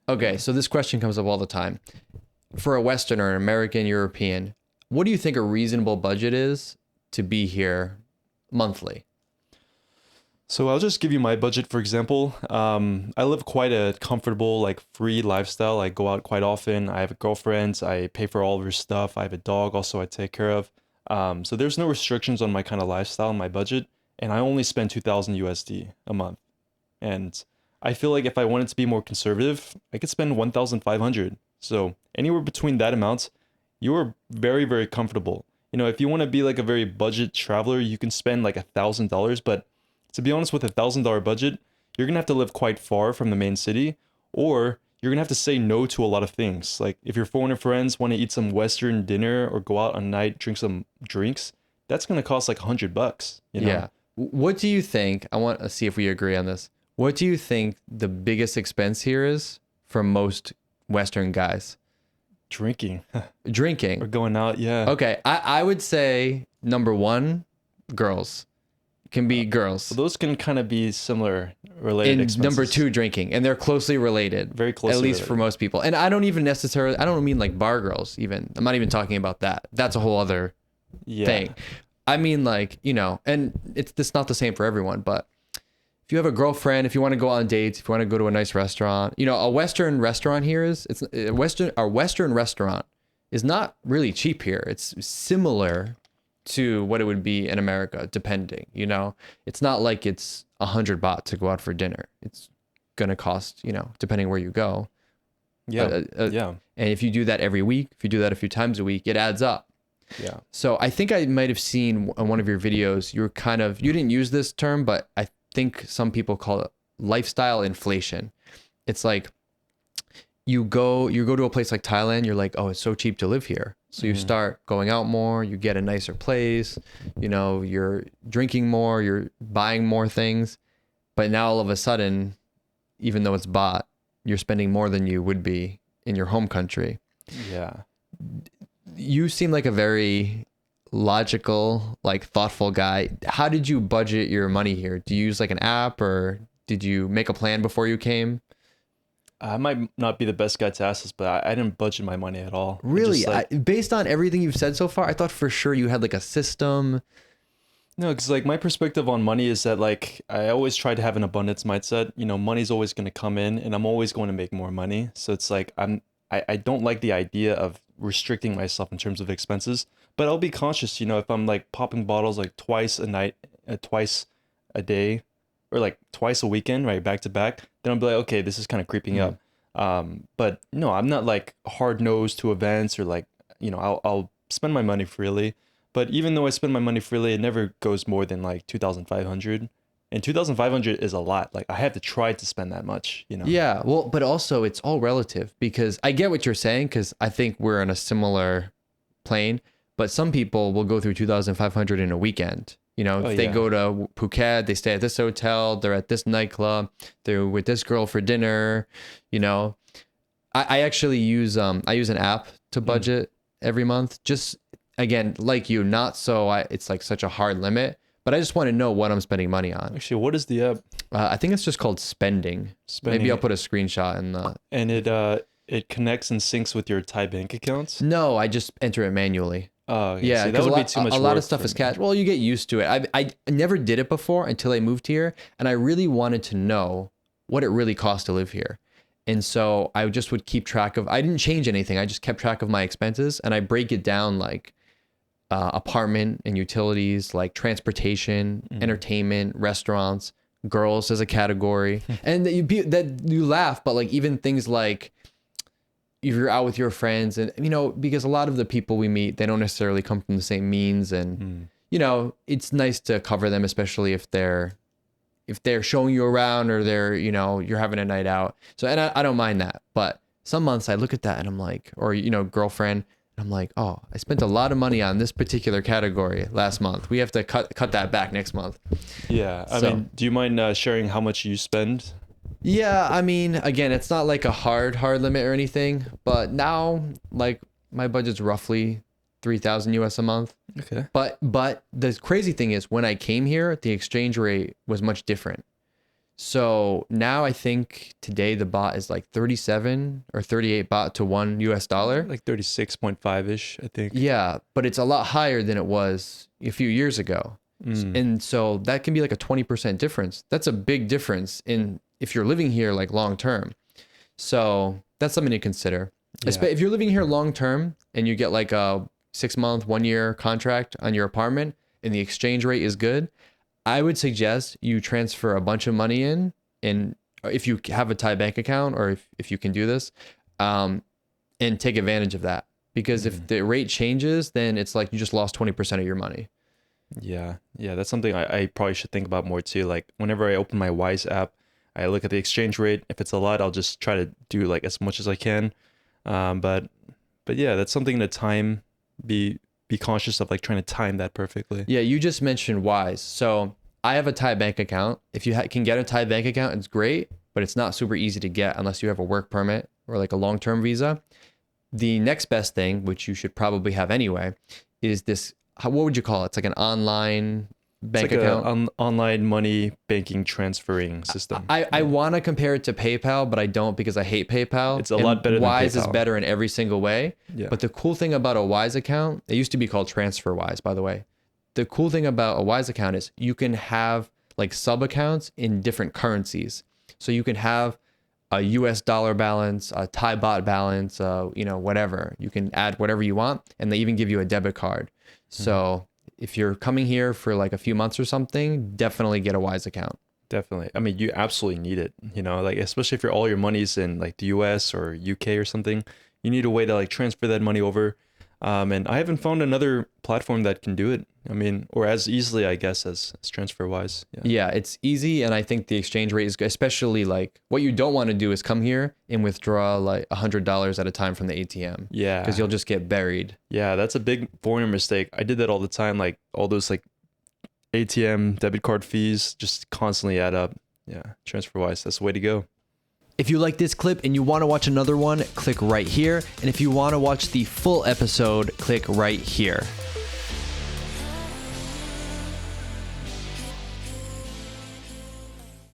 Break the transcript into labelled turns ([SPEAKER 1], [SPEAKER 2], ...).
[SPEAKER 1] Okay, so this question comes up all the time. For a Westerner, an American, European, what do you think a reasonable budget is to be here monthly?
[SPEAKER 2] So I'll just give you my budget, for example. I live quite a comfortable, like free lifestyle. I go out quite often. I have a girlfriend. I pay for all of her stuff. I have a dog also I take care of. So there's no restrictions on my kind of lifestyle and my budget. And I only spend 2000 USD a month. And I feel like if I wanted to be more conservative, I could spend 1500. So anywhere between that amount, you are very, very comfortable. If you want to be like a very budget traveler, you can spend like $1000, but to be honest, with $1000 budget, you're gonna have to live quite far from the main city, or you're gonna have to say no to a lot of things. Like if your foreigner friends want to eat some Western dinner or go out on night, drink some drinks, that's gonna cost like $100,
[SPEAKER 1] Yeah. What do you think? I want to see if we agree on this. What do you think the biggest expense here is for most Western guys?
[SPEAKER 2] Drinking or
[SPEAKER 1] Drinking.
[SPEAKER 2] going out, yeah.
[SPEAKER 1] Okay, I would say number one, girls. Can be girls.
[SPEAKER 2] Well, those can kind of be similar related
[SPEAKER 1] And
[SPEAKER 2] expenses.
[SPEAKER 1] number two, drinking. And they're closely related.
[SPEAKER 2] Very closely
[SPEAKER 1] at least
[SPEAKER 2] related.
[SPEAKER 1] for most people. And I don't even necessarily, I don't mean like bar girls even. I'm not even talking about that. That's a whole other
[SPEAKER 2] Yeah.
[SPEAKER 1] thing. I mean like, and it's not the same for everyone, but if you have a girlfriend, if you want to go on dates, if you want to go to a nice restaurant, a Western restaurant here a Western restaurant is not really cheap here. It's similar to what it would be in America, depending, it's not like it's 100 baht to go out for dinner. It's going to cost, depending where you go.
[SPEAKER 2] Yeah. Yeah.
[SPEAKER 1] And if you do that every week, if you do that a few times a week, it adds up.
[SPEAKER 2] Yeah.
[SPEAKER 1] So I think I might have seen on one of your videos, you didn't use this term, but I think some people call it lifestyle inflation. It's like you go to a place like Thailand, you're like, oh, it's so cheap to live here. So you start going out more, you get a nicer place, you're drinking more, you're buying more things. But now all of a sudden, even though it's baht, you're spending more than you would be in your home country.
[SPEAKER 2] Yeah.
[SPEAKER 1] You seem like a very logical, like thoughtful guy. How did you budget your money here? Do you use like an app or did you make a plan before you came?
[SPEAKER 2] I might not be the best guy to ask this, but I didn't budget my money at all.
[SPEAKER 1] Really? Based on everything you've said so far, I thought for sure you had like a system.
[SPEAKER 2] No, because like my perspective on money is that like I always try to have an abundance mindset. Money's always going to come in, and I'm always going to make more money. So it's like I don't like the idea of restricting myself in terms of expenses, but I'll be conscious. If I'm like popping bottles like twice a night, twice a day, or like twice a weekend, right, back to back, then I'll be like, okay, this is kind of creeping up. But no, I'm not like hard nosed to events or like, I'll spend my money freely. But even though I spend my money freely, it never goes more than like 2,500. And 2,500 is a lot. Like I have to try to spend that much,
[SPEAKER 1] Yeah, well, but also it's all relative because I get what you're saying because I think we're on a similar plane, but some people will go through 2,500 in a weekend. If they go to Phuket, they stay at this hotel, they're at this nightclub, they're with this girl for dinner, I actually use I use an app to budget every month. Just again, like you, not so it's like such a hard limit, but I just want to know what I'm spending money on.
[SPEAKER 2] Actually, what is the app?
[SPEAKER 1] I think it's just called Spending. Maybe I'll put a screenshot in the.
[SPEAKER 2] And it connects and syncs with your Thai bank accounts?
[SPEAKER 1] No, I just enter it manually.
[SPEAKER 2] Oh,
[SPEAKER 1] yeah,
[SPEAKER 2] see, that
[SPEAKER 1] because
[SPEAKER 2] would be too much
[SPEAKER 1] a lot
[SPEAKER 2] work
[SPEAKER 1] of stuff
[SPEAKER 2] for
[SPEAKER 1] is
[SPEAKER 2] me.
[SPEAKER 1] cash. Well, you get used to it. I never did it before until I moved here, and I really wanted to know what it really cost to live here. And so I just would keep track of. I didn't change anything. I just kept track of my expenses, and I break it down like apartment and utilities, like transportation, entertainment, restaurants, girls as a category, and that you laugh, but like even things like if you're out with your friends and because a lot of the people we meet, they don't necessarily come from the same means, and it's nice to cover them, especially if they're showing you around or they're you're having a night out. So and I don't mind that, but some months I look at that and I'm like, or girlfriend, and I'm like, oh, I spent a lot of money on this particular category last month. We have to cut that back next month.
[SPEAKER 2] Yeah, I mean, do you mind sharing how much you spend?
[SPEAKER 1] Yeah, I mean, again, it's not like a hard limit or anything, but now like my budget's roughly 3,000 US a month.
[SPEAKER 2] Okay.
[SPEAKER 1] But the crazy thing is when I came here, the exchange rate was much different. So now I think today the baht is like 37 or 38 baht to $1.
[SPEAKER 2] Like 36.5-ish, I think.
[SPEAKER 1] Yeah, but it's a lot higher than it was a few years ago. And so that can be like a 20% difference. That's a big difference in if you're living here like long term. So that's something to consider.
[SPEAKER 2] Yeah.
[SPEAKER 1] If you're living here long term and you get like a 6-month, 1-year contract on your apartment and the exchange rate is good, I would suggest you transfer a bunch of money in, and if you have a Thai bank account or if you can do this, and take advantage of that. Because if the rate changes, then it's like you just lost 20% of your money.
[SPEAKER 2] Yeah, that's something I probably should think about more too. Like whenever I open my Wise app, I look at the exchange rate. If it's a lot, I'll just try to do like as much as I can. But yeah, that's something to time. Be conscious of like trying to time that perfectly.
[SPEAKER 1] Yeah, you just mentioned Wise. So I have a Thai bank account. If you can get a Thai bank account, it's great, but it's not super easy to get unless you have a work permit or like a long-term visa. The next best thing, which you should probably have anyway, is this. What would you call it? It's like an online bank account.
[SPEAKER 2] An online money banking transferring system.
[SPEAKER 1] I want to compare it to PayPal, but I don't because I hate PayPal.
[SPEAKER 2] It's a lot better than
[SPEAKER 1] Wise is
[SPEAKER 2] PayPal.
[SPEAKER 1] better in every single way.
[SPEAKER 2] Yeah.
[SPEAKER 1] But the cool thing about a Wise account, it used to be called TransferWise, by the way. The cool thing about a Wise account is you can have like sub accounts in different currencies. So you can have a US dollar balance, a Thai baht balance, whatever. You can add whatever you want, and they even give you a debit card. So if you're coming here for like a few months or something, definitely get a Wise account.
[SPEAKER 2] Definitely. I mean, you absolutely need it, like especially if all your money's in like the US or UK or something, you need a way to like transfer that money over. And I haven't found another platform that can do it. I mean, or as easily, I guess, as TransferWise.
[SPEAKER 1] Yeah, it's easy. And I think the exchange rate is good, especially like what you don't want to do is come here and withdraw like $100 at a time from the ATM.
[SPEAKER 2] Yeah.
[SPEAKER 1] Because you'll just get buried.
[SPEAKER 2] Yeah, that's a big foreigner mistake. I did that all the time. Like all those like ATM debit card fees just constantly add up. Yeah, TransferWise, that's the way to go.
[SPEAKER 1] If you like this clip and you want to watch another one, click right here. And if you want to watch the full episode, click right here.